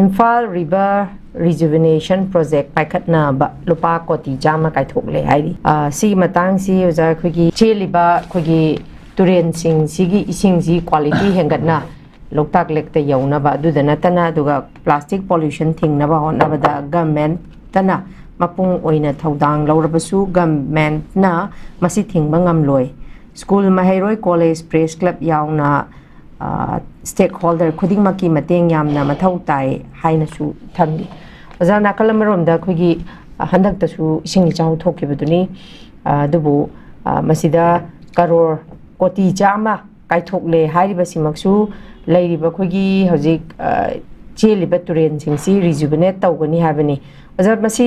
Imphal River Rejuvenation Project paikhatna ba lupa koti jama kaithokle hairi si matang si oja khogi cheliba khogi turen sing sigi ising ji quality hengatna loktak lekte yauna ba dudana tana duga plastic pollution thingna ba honna ba da government tana mapung oina thodang laurabasu government na masi thingba ngamloi school mahairoi college press club yauna stakeholder khuding maki mateng yamna mathau tai haina su thamdi oja nakalam da khogi handak ta su ising chau thoki buduni dubu masida karor koti jama kaithokle hairiba simaksu leiriba khogi hojik cheliba turen singsi rejuvenate tawgani habani oja masi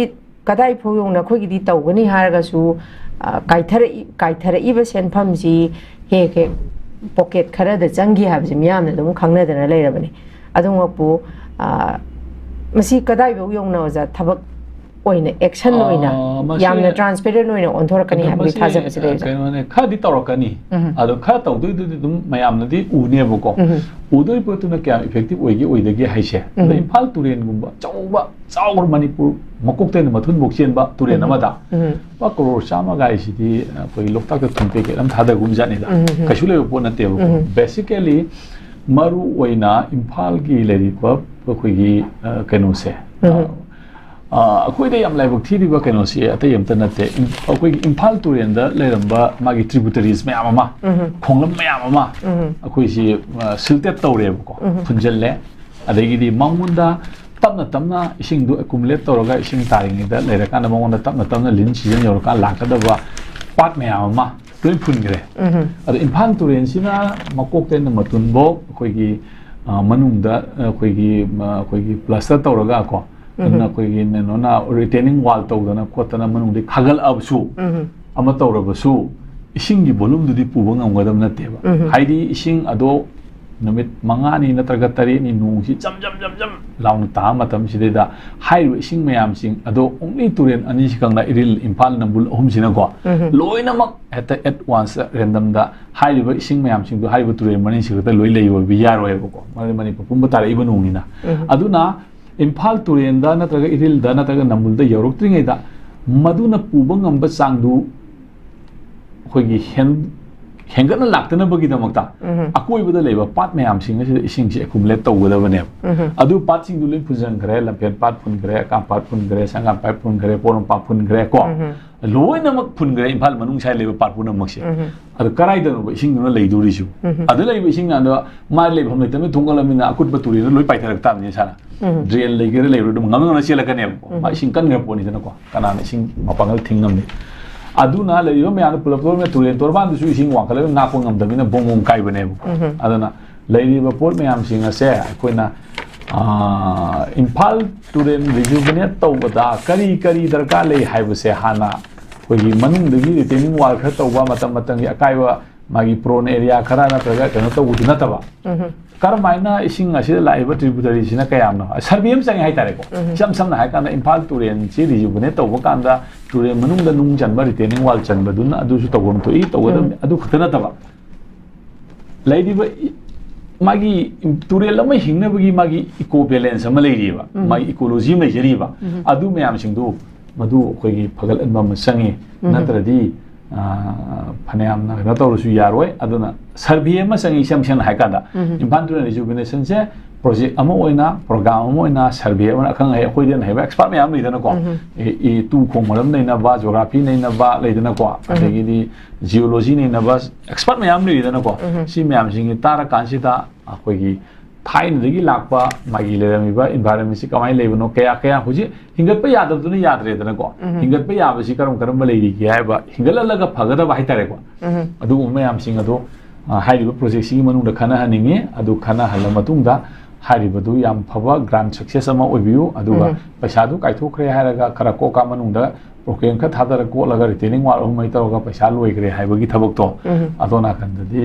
kadai phoyongna khogi di tawgani haraga su kaithara iba senphamji he pocket khara da changi habji miyamna dum khangna dana leirabani adungappu masi kadai bo yongna oja thabak oina action oina yamna transparent oina onthorakani habli thajaba se leja kanone khadi tawrakani ado kha tawdu dum mayamna di unebo ko udoi potuna kya effective oigi oidagi haise the Imphal turen gumba chawur manipur makokte na mathun bokchen ba turen amada ba crore chama gai sidi koi loktak ta thumpe ke ram thada gum jani da kashule po na te basically maru oina Imphal gi leri ko koi gi kanu se akwai yam laibuk thi riba kano si ata yam tanate akwai Imphal turen da leiramba magi tributaries me amama khonglam me amama akwai si siltet tawre ko phunjalle adagi di mangunda tamna ising du accumulate tawraga ising taringi da leiraka na mangunda tamna lin season yorka lakada ba pat me amama loi phungre ado Imphal turen sina makokte na matunbo akwai gi manungda akwai gi plaster tawraga ko na koi na retaining wall tawdana kotana manungdi khagal absu ama tawrabasu ising gi volume dudi puba ngamgadam na teba haidi ising ado numit mangani natraga tari ni nungsi jam launu ta matam sideda hairu ising mayam sing ado only turen ani sikangna iril Imphal nambul ohum sina ko loina mak at once random da hairu ising mayam sing do hairu turen mani sigata loi leiyo biyaro ko mani pumba tara ibunungina aduna Imphal turen da natraga iril da natraga nambul da yoroktriŋei da maduna puba ngamba changdu khoigi hengatna laktana bagi damakta akoibada leiba pat mayam sing asida ising si accumulate tawgadabane adu pat sing du lin phunjang gre lampen pat phun gre ka pat phun gre sangam pat phun gre porom pat phun gre ko loina mak phun gre Imphal manung sai leiba pat phun mak se adu karai da no ising no leiduri su adu leiba ising ando ma leiba hamle tame thungalamina akut baturi no loi paitharak ta ni sana drain legere leiru dum ngamna selakane ma ising kan ngar poni dana ko kana ising mapangal thingam ni aduna leiba me an pulapur me turen torban du ising wankala na ko ngam damina bongong kai bane aduna leiba pot me am singa se koina Imphal turen rejuvenate tawbada kari darka lei haibase hana kogi manung dagi retaining wall kha tawba matam gi akaiwa magi prone area khara na traga kano tawdu na taba karmaina ising asida laiba tributary sina kayamna sarbiam changi hai tare ko sam na hai kana Imphal turen chi rejuvenate tawba kanda turen manung da nung janba retaining wall janba duna adu su tawgom to tawada adu khatana taba laidiba magi turen lama hingna bagi magi eco balance ama leiriba magi ecology mai jeriba adu mayam singdu madu khoigi phagal anba masangi natradi phanayam na na tawrusu yaroi aduna survey ma sangi samshan haikada Imphal turen rejuvenation se project ama oina program ama oina survey ama khang hai khoi den haiba expert mayam leidana ko e tu khong maram nei na ba geography nei na ba leidana ko adegi di geology nei na ba expert mayam leidana ko si mayam singi tara kansida khoigi thain degi lakpa magi leramiba environment si kamai leibano kaya huji hingat pa yadab duna yadre dana ko hingat pa yabasi karam leiri ki haiba hingalalaga phagada ba haitare ko adu mayam sing adu hairiba project si manung da khana haninge adu khana hala matungda hairiba du yam phaba grand success ama obiu aduga paisa du kaithokre hairaga khara ko ka manung da program kha thadara ko laga retaining wall humai taroga paisa loigre haibagi thabak to adona kandadi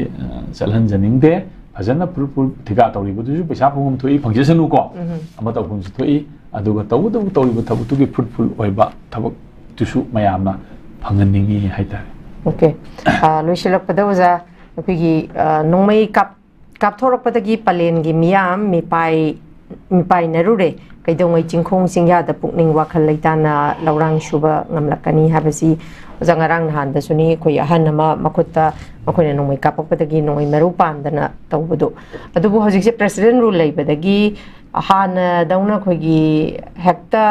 chalhan janingde ajana purpur thiga tawri budu paisa phum thoi function ko ama taw phum thoi aduga tawdu tawri bu thabu tugi fruitful oiba thabak tusu mayamna phanganingi haitare okay loisilak padawaja apigi nongmai kap thorak padagi palen gi miyam mi pai पाइनरुरे कईदोंगई चिंखों सिंग्यादा पुकनिंग वाखल लेताना लौरांग शुबा ngamlakani habasi jangarang nahan da suni khoi ahan ama makhutta makhoi nongmai kapakpadagi nongmai meru pandana tawbudu adubu hojik se president rule leibadagi hana dauna khoigi hekta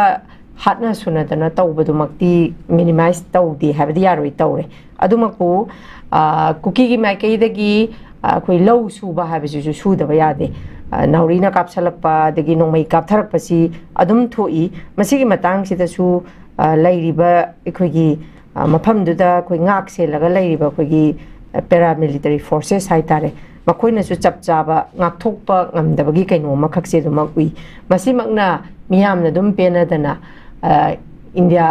hatna sunadana tawbudu makti minimize tawdi habadi yaroi tawre adumaku kuki gi maikei dagi khoi low suba habisu sudaba yade naurina kapsalakpa dagi nongmai kaptharakpasi adum thoi masigi matang sidasu lairiba ikhoigi mafamduda khoi ngak selaga lairiba khoigi paramilitary forces haitare makoina su chapchaba ngak thokpa ngamdabagi kaino makhakse dum ui masimakna miyamna dum pena dana India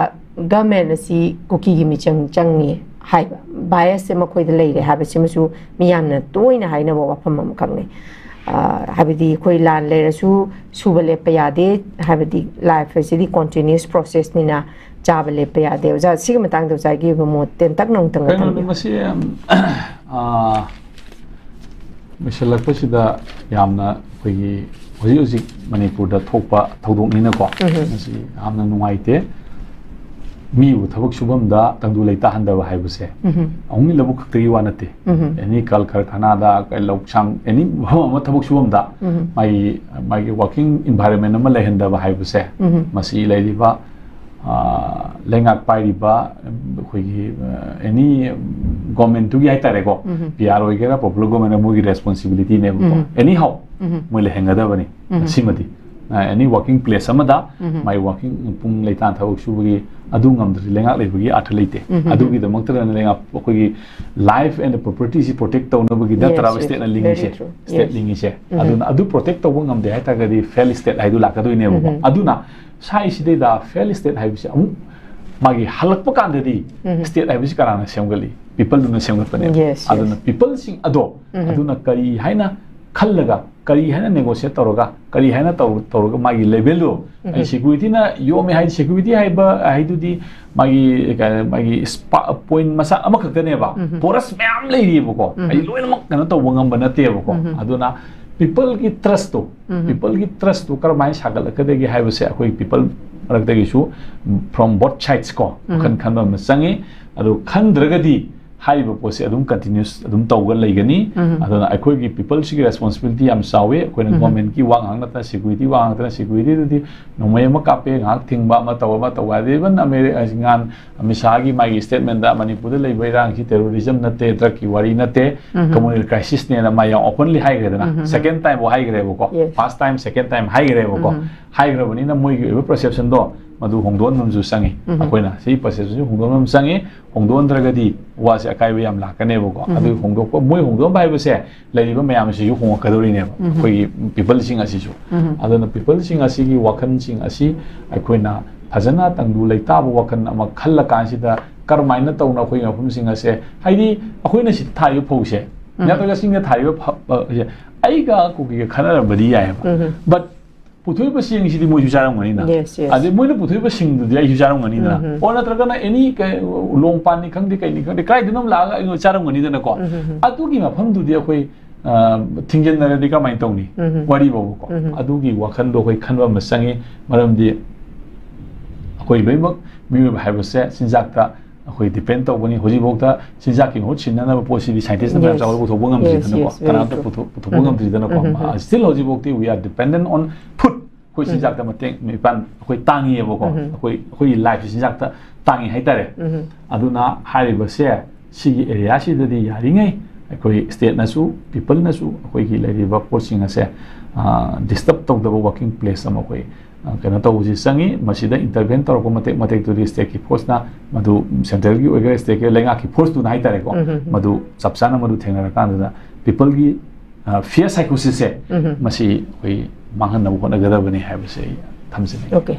government asi kuki gi michang changi haiba bias se makoi da leire habasimasu miyamna toina haina wa wafam amkangni habidi khoi lan leirasu subale payade habidi life asidi continuous process nina chabale payade oja sig matang do jagi mo ten tak nong tang kano masi misalak pasida yamna khoi hoji hoji manipur da thokpa thodok nina ko masi amna nuaite mi u thabak subam da tangdu leita handa wa haibuse ongi labu khakri wa nate any kal karkhana da lokchang any ma thabak subam da mai working environment ma lehenda wa haibuse masi leiliba lengak pairiba khoigi any government tu gi haitare ko PR oigera popular government mo gi responsibility ne ko anyhow mo lehenga da bani simati any working place amada my working pung leitan thawak subugi adu ngamdri lengak lebugi athaleite adu gi damaktra lenga khogi life and property si protect taw nabagi da tara state na lingi se state lingi se adu protect taw ngamde haita gadi fail state haidu lakadu ne ko aduna sai sidai da fail state haibisi amu magi halakpa kandadi state haibisi karana semgali people duna semgat pane aduna people sing ado aduna kari haina khallaga kari haina negotiate toroga kari haina toroga magi level do security na yo me hai security hai ba hai du di magi point masa ama khakta ne ba porous myam leiri bo ko ai loinamak kana to wangam bana te bo ko aduna people ki trust to karmai sagal kadegi hai base akoi people rakdagi su from both sides ko kan ba masangi adu khandragadi haiba pose adum continuous adum tawga leigani aduna akoi gi people si responsibility am sawe akoi na government ki wang hang na security wang na security di nomay ma kape ngak thingba ma tawa de ban america ngan amisa gi mai statement da manipur de leibai rang ki terrorism na te drug ki wari na te communal crisis ne na mai openly hai gre na second time wo hai gre ko first time second time hai gre ko hai gre bani na moi gi perception do madu hongdon namju sangi akoina sei perception hongdon nam sangi hongdon dragadi wa se akai we yam la kane bo ko adu hongdon ko moi hongdon bai bo se leiba mayam se yu hong kadori ne koi people sing asi su aduna people sing asi gi wakan sing asi akoina fazana tangdu leita bo wakan ama khalla kan sida karmaina tawna khoi ngapum sing ase haidi akoina si thayu phose nataga sing ga thayu ai ga ku gi khana badi ya but puthoi ba sing si di moi jujarang ngani na ade moi na puthoi ba sing du ai jujarang ngani na ona traga na any long pan ni khang di kai ni khang di kai dinam la ga jujarang ngani na ko atu gi ma pham du di khoi thingjen na di ka mai tong ni wari bo ko adu gi wakhan do khoi khanwa ma sangi maram di khoi loimak mi ba ha ba se sinjak ta khoi depend to bani hoji bokta sinjak ki hot sinna na posi di scientist na ja ko thobong am ji na ko kana ta thobong am ji na ko still hoji bokti we are dependent on food khoi sinjak ta mateng mi pan khoi tangi bo ko khoi life sinjak ta tangi hai tare aduna hari ba se si area si di yari ngai khoi state na su people na su khoi gi lai ba posting ase disturb to the working place am khoi kana to uji sangi masida intervene tor ko matek to state ki force na madu central gi oiga state ke lenga ki force tu na haitare ko madu sapsana madu thengara kan da people gi fear psychosis se masi koi manghan na ko na gada bani ha base thamse okay